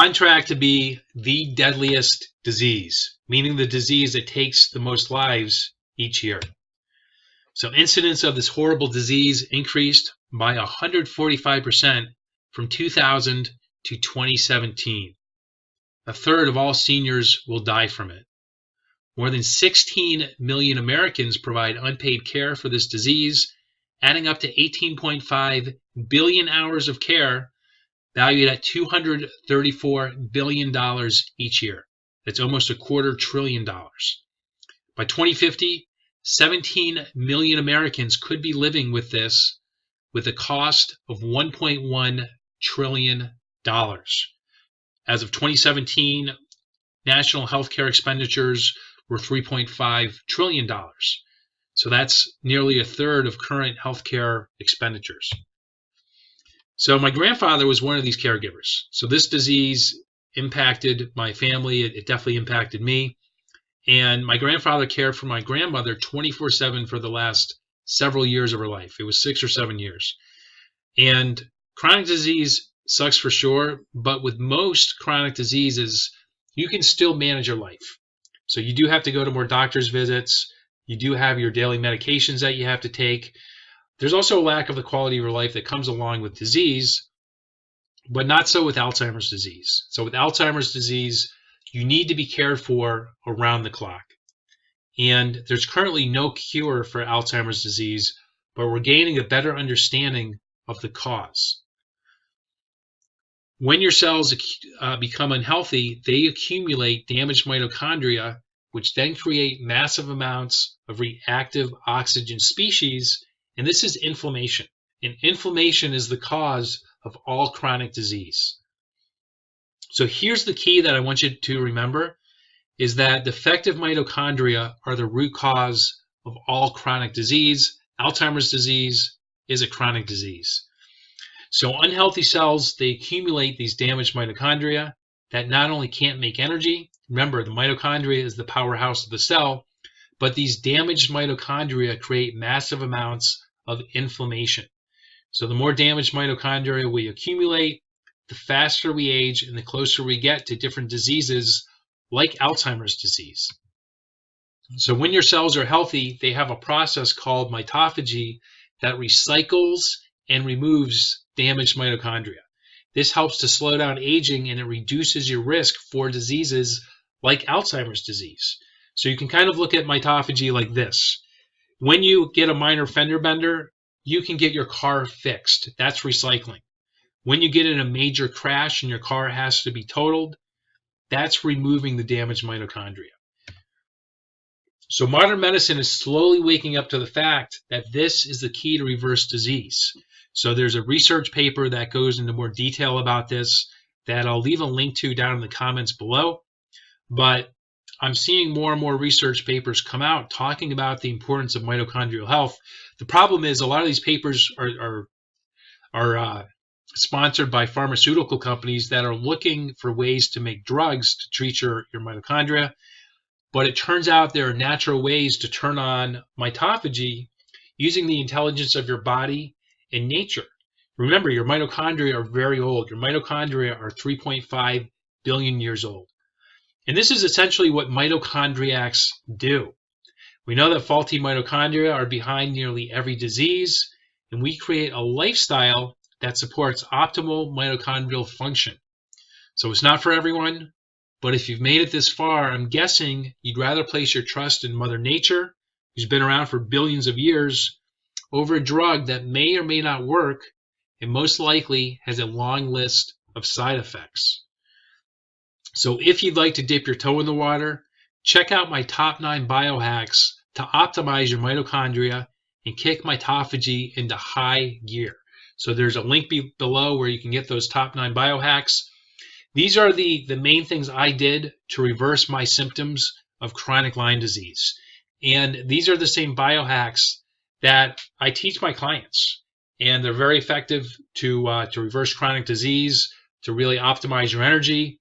on track to be the deadliest disease, meaning the disease that takes the most lives each year. So incidence of this horrible disease increased by 145% from 2000 to 2017. A third of all seniors will die from it. More than 16 million Americans provide unpaid care for this disease, adding up to 18.5 billion hours of care, valued at $234 billion each year. That's almost $250 billion. By 2050, 17 million Americans could be living with this, with a cost of $1.1 trillion. As of 2017, national healthcare expenditures were $3.5 trillion. So that's nearly a third of current healthcare expenditures. So my grandfather was one of these caregivers. So this disease impacted my family. It definitely impacted me. And my grandfather cared for my grandmother 24/7 for the last several years of her life. It was 6 or 7 years. And chronic disease sucks for sure, but with most chronic diseases, you can still manage your life. So you do have to go to more doctor's visits. You do have your daily medications that you have to take. There's also a lack of the quality of your life that comes along with disease, but not so with Alzheimer's disease. So with Alzheimer's disease, you need to be cared for around the clock. And there's currently no cure for Alzheimer's disease, but we're gaining a better understanding of the cause. When your cells become unhealthy, they accumulate damaged mitochondria, which then create massive amounts of reactive oxygen species, and this is inflammation. And inflammation is the cause of all chronic disease. So here's the key that I want you to remember, is that defective mitochondria are the root cause of all chronic disease. Alzheimer's disease is a chronic disease. So unhealthy cells, they accumulate these damaged mitochondria that not only can't make energy, remember the mitochondria is the powerhouse of the cell, but these damaged mitochondria create massive amounts of inflammation. So the more damaged mitochondria we accumulate, the faster we age and the closer we get to different diseases like Alzheimer's disease. So when your cells are healthy, they have a process called mitophagy that recycles and removes damaged mitochondria. This helps to slow down aging and it reduces your risk for diseases like Alzheimer's disease. So you can kind of look at mitophagy like this. When you get a minor fender bender, you can get your car fixed. That's recycling. When you get in a major crash and your car has to be totaled, that's removing the damaged mitochondria. So modern medicine is slowly waking up to the fact that this is the key to reverse disease. So there's a research paper that goes into more detail about this that I'll leave a link to down in the comments below. But I'm seeing more and more research papers come out talking about the importance of mitochondrial health. The problem is a lot of these papers are sponsored by pharmaceutical companies that are looking for ways to make drugs to treat your mitochondria. But it turns out there are natural ways to turn on mitophagy using the intelligence of your body and nature. Remember, your mitochondria are very old. Your mitochondria are 3.5 billion years old. And this is essentially what mitochondriacs do. We know that faulty mitochondria are behind nearly every disease, and we create a lifestyle that supports optimal mitochondrial function. So it's not for everyone, but if you've made it this far, I'm guessing you'd rather place your trust in Mother Nature, who's been around for billions of years, over a drug that may or may not work and most likely has a long list of side effects. So if you'd like to dip your toe in the water, check out my top 9 biohacks to optimize your mitochondria and kick mitophagy into high gear. So there's a link below where you can get those top 9 biohacks. These are the main things I did to reverse my symptoms of chronic Lyme disease. And these are the same biohacks that I teach my clients. And they're very effective to reverse chronic disease, to really optimize your energy.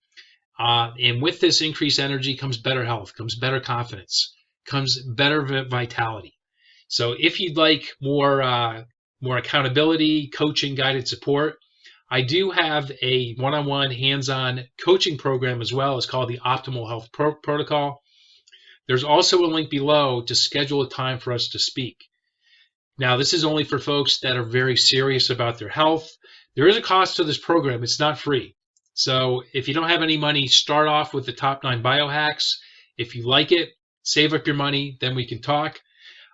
And with this increased energy comes better health, comes better confidence, comes better vitality. So if you'd like more accountability, coaching, guided support, I do have a one-on-one hands-on coaching program as well. It's called the Optimal Health Protocol. There's also a link below to schedule a time for us to speak. Now, this is only for folks that are very serious about their health. There is a cost to this program. It's not free. So if you don't have any money, start off with the top 9 biohacks. If you like it, save up your money, then we can talk.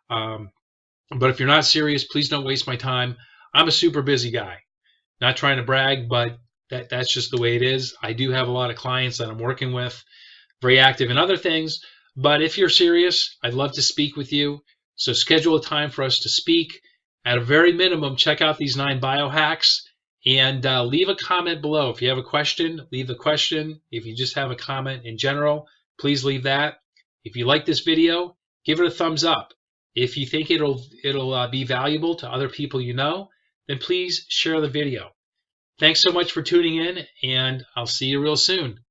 But if you're not serious, please don't waste my time. I'm a super busy guy. Not trying to brag, but that's just the way it is. I do have a lot of clients that I'm working with, very active in other things. But if you're serious, I'd love to speak with you. So schedule a time for us to speak. At a very minimum, check out these 9 biohacks and leave a comment below. If you have a question, leave the question. If you just have a comment in general, please leave that. If you like this video, give it a thumbs up. If you think it'll be valuable to other people you know, then please share the video. Thanks so much for tuning in, and I'll see you real soon.